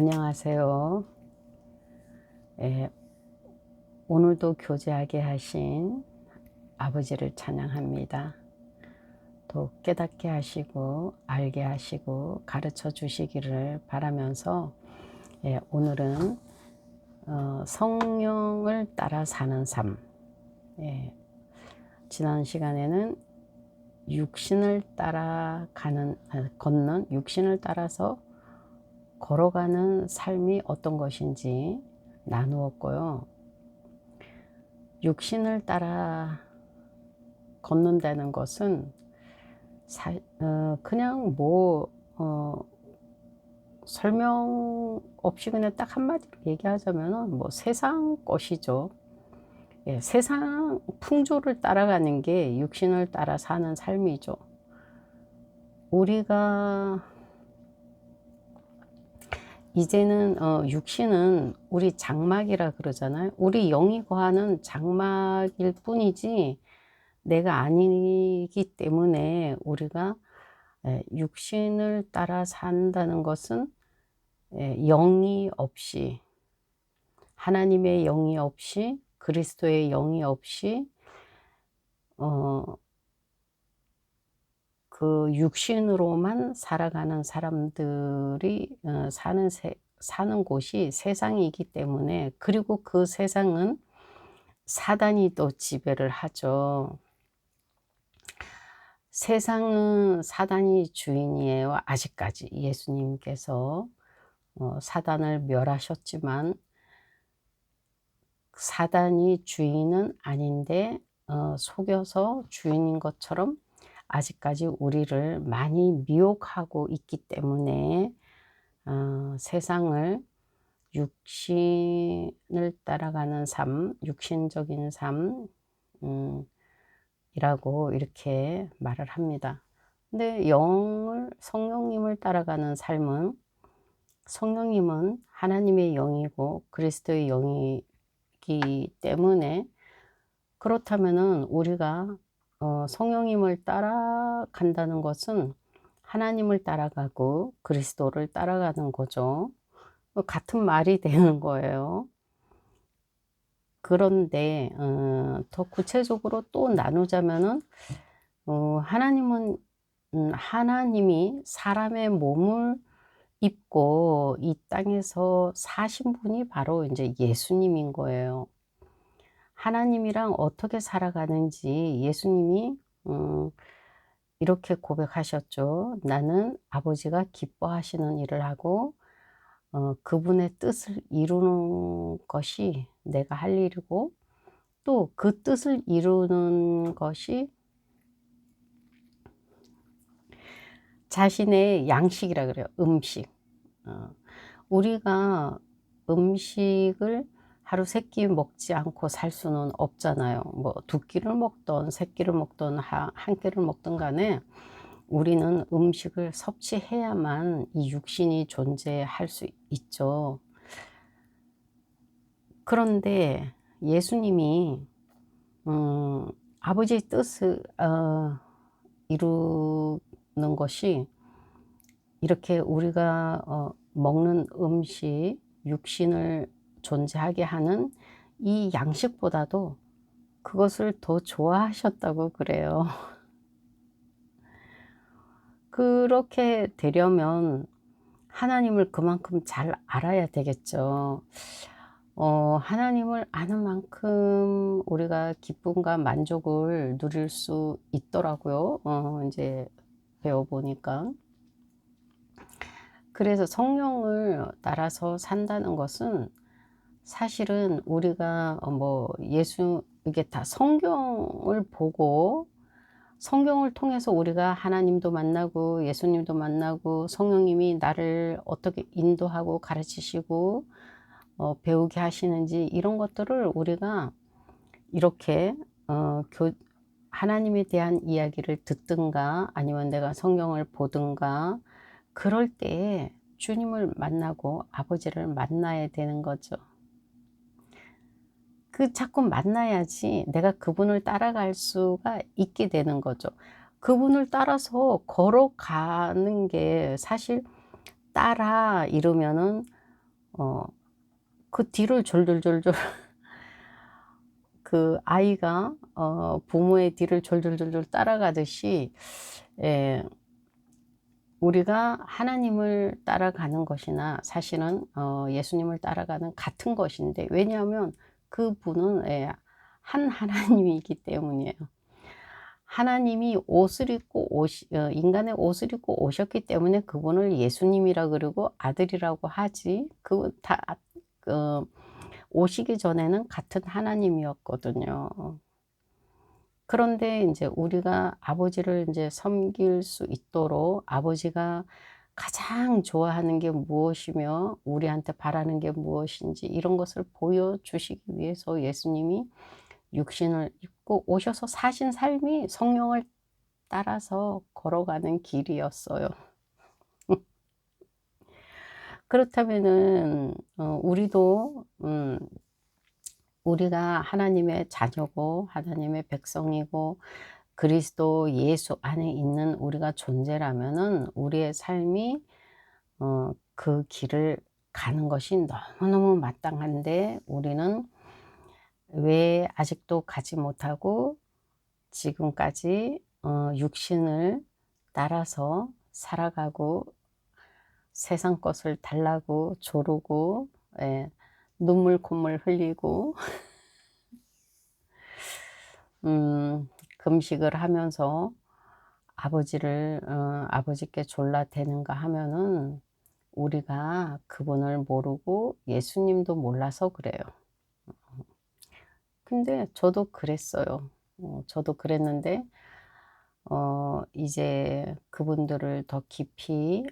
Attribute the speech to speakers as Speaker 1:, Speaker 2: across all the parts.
Speaker 1: 안녕하세요. 예, 오늘도 교제하게 하신 아버지를 찬양합니다. 또 깨닫게 하시고 알게 하시고 가르쳐 주시기를 바라면서 오늘은 성령을 따라 사는 삶. 지난 시간에는 육신을 걷는 육신을 따라서 걸어가는 삶이 어떤 것인지 나누었고요. 육신을 따라 걷는다는 것은 그냥 설명 없이 그냥 딱 한마디로 얘기하자면 세상 것이죠. 세상 풍조를 따라가는 게 육신을 따라 사는 삶이죠. 우리가 이제는 육신은 우리 장막이라 그러잖아요. 우리 영이 거하는 장막일 뿐이지 내가 아니기 때문에 우리가 육신을 따라 산다는 것은 영이 없이, 하나님의 영이 없이, 그리스도의 영이 없이 그 육신으로만 살아가는 사람들이 사는 곳이 세상이기 때문에, 그리고 그 세상은 사단이 또 지배를 하죠. 세상은 사단이 주인이에요. 아직까지 예수님께서 사단을 멸하셨지만 사단이 주인은 아닌데 속여서 주인인 것처럼 아직까지 우리를 많이 미혹하고 있기 때문에 세상을 육신을 따라가는 삶, 육신적인 삶 이라고 이렇게 말을 합니다. 근데 성령님을 따라가는 삶은, 성령님은 하나님의 영이고 그리스도의 영이기 때문에, 그렇다면은 우리가 성령님을 따라간다는 것은 하나님을 따라가고 그리스도를 따라가는 거죠. 같은 말이 되는 거예요. 그런데 더 구체적으로 또 나누자면은 하나님이 사람의 몸을 입고 이 땅에서 사신 분이 바로 이제 예수님인 거예요. 하나님이랑 어떻게 살아가는지 예수님이 이렇게 고백하셨죠. 나는 아버지가 기뻐하시는 일을 하고 그분의 뜻을 이루는 것이 내가 할 일이고, 또 그 뜻을 이루는 것이 자신의 양식이라 그래요. 음식. 우리가 음식을 하루 세 끼 먹지 않고 살 수는 없잖아요. 두 끼를 먹던 세 끼를 먹던 한 끼를 먹던 간에 우리는 음식을 섭취해야만 이 육신이 존재할 수 있죠. 그런데 예수님이 아버지의 뜻을 이루는 것이 이렇게 우리가 먹는 음식, 육신을 존재하게 하는 이 양식보다도 그것을 더 좋아하셨다고 그래요. 그렇게 되려면 하나님을 그만큼 잘 알아야 되겠죠. 하나님을 아는 만큼 우리가 기쁨과 만족을 누릴 수 있더라고요. 이제 배워보니까. 그래서 성령을 따라서 산다는 것은 사실은 우리가 이게 다 성경을 보고, 성경을 통해서 우리가 하나님도 만나고 예수님도 만나고 성령님이 나를 어떻게 인도하고 가르치시고 배우게 하시는지, 이런 것들을 우리가 이렇게 하나님에 대한 이야기를 듣든가 아니면 내가 성경을 보든가 그럴 때에 주님을 만나고 아버지를 만나야 되는 거죠. 자꾸 만나야지 내가 그분을 따라갈 수가 있게 되는 거죠. 그분을 따라서 걸어가는 게 사실 따라 이러면은 어, 그 뒤를 졸졸졸졸 그 아이가 부모의 뒤를 졸졸졸졸 따라가듯이, 예, 우리가 하나님을 따라가는 것이나 사실은 예수님을 따라가는 같은 것인데, 왜냐하면 그분은, 예, 한 하나님이기 때문이에요. 하나님이 옷을 입고 인간의 옷을 입고 오셨기 때문에 그분을 예수님이라 그러고 아들이라고 하지, 그 오시기 전에는 같은 하나님이었거든요. 그런데 이제 우리가 아버지를 이제 섬길 수 있도록, 아버지가 가장 좋아하는 게 무엇이며 우리한테 바라는 게 무엇인지 이런 것을 보여주시기 위해서 예수님이 육신을 입고 오셔서 사신 삶이 성령을 따라서 걸어가는 길이었어요. 그렇다면은 우리도 우리가 하나님의 자녀고 하나님의 백성이고 그리스도 예수 안에 있는 우리가 존재라면은 우리의 삶이 그 길을 가는 것이 너무너무 마땅한데, 우리는 왜 아직도 가지 못하고 지금까지 육신을 따라서 살아가고 세상 것을 달라고 조르고, 예, 눈물 콧물 흘리고 금식을 하면서 아버지께 졸라대는가 하면은 우리가 그분을 모르고 예수님도 몰라서 그래요. 근데 저도 그랬어요. 저도 그랬는데 이제 그분들을 더 깊이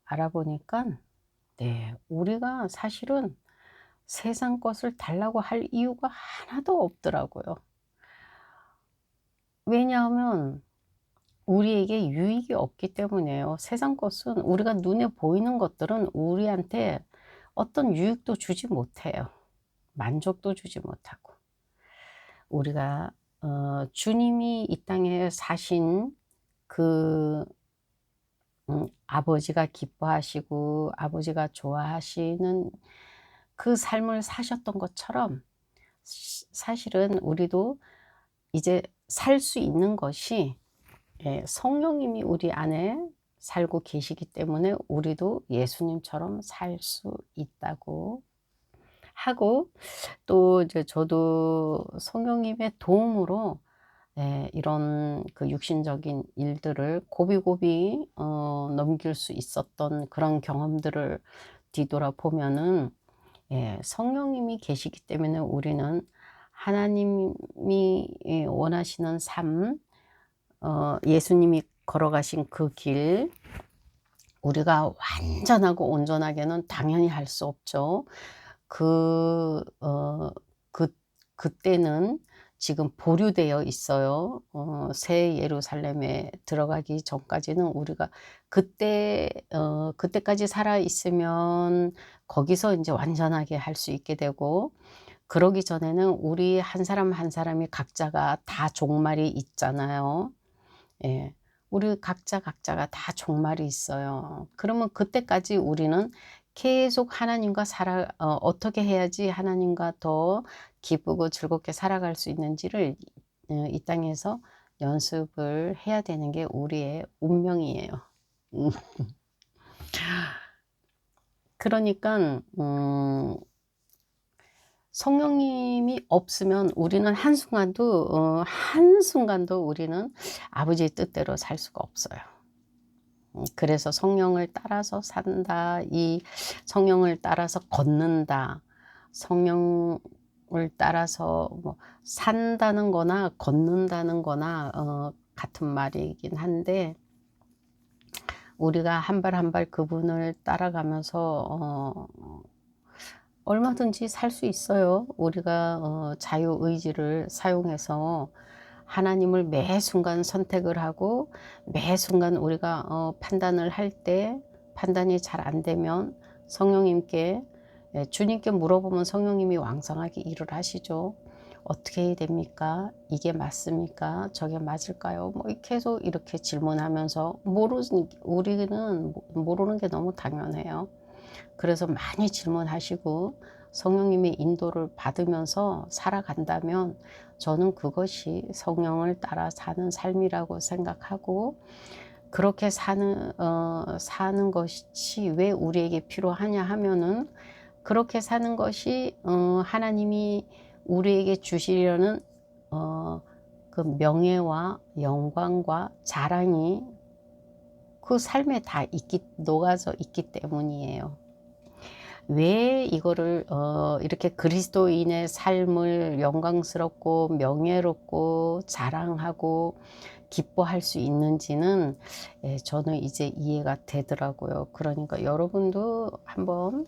Speaker 1: 알아보니까, 네, 우리가 사실은 세상 것을 달라고 할 이유가 하나도 없더라고요. 왜냐하면 우리에게 유익이 없기 때문이에요. 세상 것은, 우리가 눈에 보이는 것들은 우리한테 어떤 유익도 주지 못해요. 만족도 주지 못하고. 우리가 주님이 이 땅에 사신 그 아버지가 기뻐하시고 아버지가 좋아하시는 그 삶을 사셨던 것처럼, 사실은 우리도 이제 살 수 있는 것이, 예, 성령님이 우리 안에 살고 계시기 때문에 우리도 예수님처럼 살 수 있다고 하고, 또 이제 저도 성령님의 도움으로, 예, 이런 그 육신적인 일들을 고비고비 넘길 수 있었던 그런 경험들을 뒤돌아보면은, 예, 성령님이 계시기 때문에 우리는 하나님이 원하시는 삶, 예수님이 걸어가신 그 길, 우리가 완전하고 온전하게는 당연히 할 수 없죠. 그, 어, 그, 그때는 지금 보류되어 있어요. 새 예루살렘에 들어가기 전까지는 우리가 그때까지 살아 있으면 거기서 이제 완전하게 할 수 있게 되고, 그러기 전에는 우리 한 사람 한 사람이 각자가 다 종말이 있잖아요. 예. 우리 각자가 다 종말이 있어요. 그러면 그때까지 우리는 계속 하나님과 어떻게 해야지 하나님과 더 기쁘고 즐겁게 살아갈 수 있는지를 이 땅에서 연습을 해야 되는 게 우리의 운명이에요. 그러니까 성령님이 없으면 우리는 한순간도 우리는 아버지의 뜻대로 살 수가 없어요. 그래서 성령을 따라서 산다, 이 성령을 따라서 걷는다, 성령을 따라서 뭐 산다는 거나 걷는다는 거나 같은 말이긴 한데, 우리가 한 발 한 발 그분을 따라가면서 얼마든지 살 수 있어요. 우리가 자유의지를 사용해서 하나님을 매 순간 선택을 하고, 매 순간 우리가 판단을 할 때 판단이 잘 안 되면 성령님께, 예, 주님께 물어보면 성령님이 왕성하게 일을 하시죠. 어떻게 해야 됩니까? 이게 맞습니까? 저게 맞을까요? 뭐 계속 이렇게 질문하면서 우리는 모르는 게 너무 당연해요. 그래서 많이 질문하시고 성령님의 인도를 받으면서 살아간다면 저는 그것이 성령을 따라 사는 삶이라고 생각하고, 그렇게 사는 것이 왜 우리에게 필요하냐 하면은, 그렇게 사는 것이 하나님이 우리에게 주시려는 그 명예와 영광과 자랑이 그 삶에 다 녹아져 있기 때문이에요. 왜 이거를 이렇게 그리스도인의 삶을 영광스럽고 명예롭고 자랑하고 기뻐할 수 있는지는 저는 이제 이해가 되더라고요. 그러니까 여러분도 한번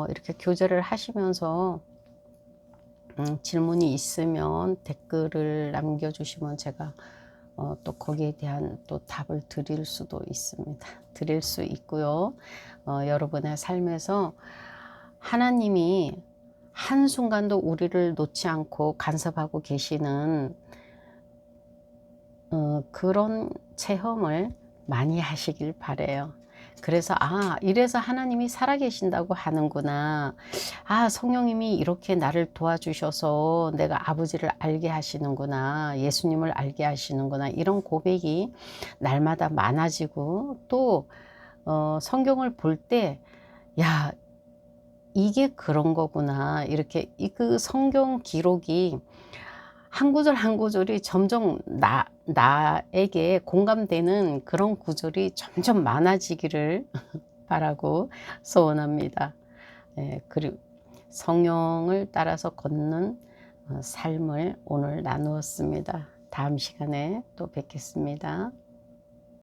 Speaker 1: 이렇게 교제를 하시면서 질문이 있으면 댓글을 남겨주시면 제가 또 거기에 대한 또 답을 드릴 수도 있습니다. 드릴 수 있고요. 여러분의 삶에서 하나님이 한순간도 우리를 놓지 않고 간섭하고 계시는 그런 체험을 많이 하시길 바래요. 그래서 이래서 하나님이 살아계신다고 하는구나. 성령님이 이렇게 나를 도와주셔서 내가 아버지를 알게 하시는구나. 예수님을 알게 하시는구나. 이런 고백이 날마다 많아지고, 또 성경을 볼 때 야, 이게 그런 거구나. 이렇게 그 성경 기록이 한 구절 한 구절이 점점 나에게 공감되는 그런 구절이 점점 많아지기를 바라고 소원합니다. 그리고 성령을 따라서 걷는 삶을 오늘 나누었습니다. 다음 시간에 또 뵙겠습니다.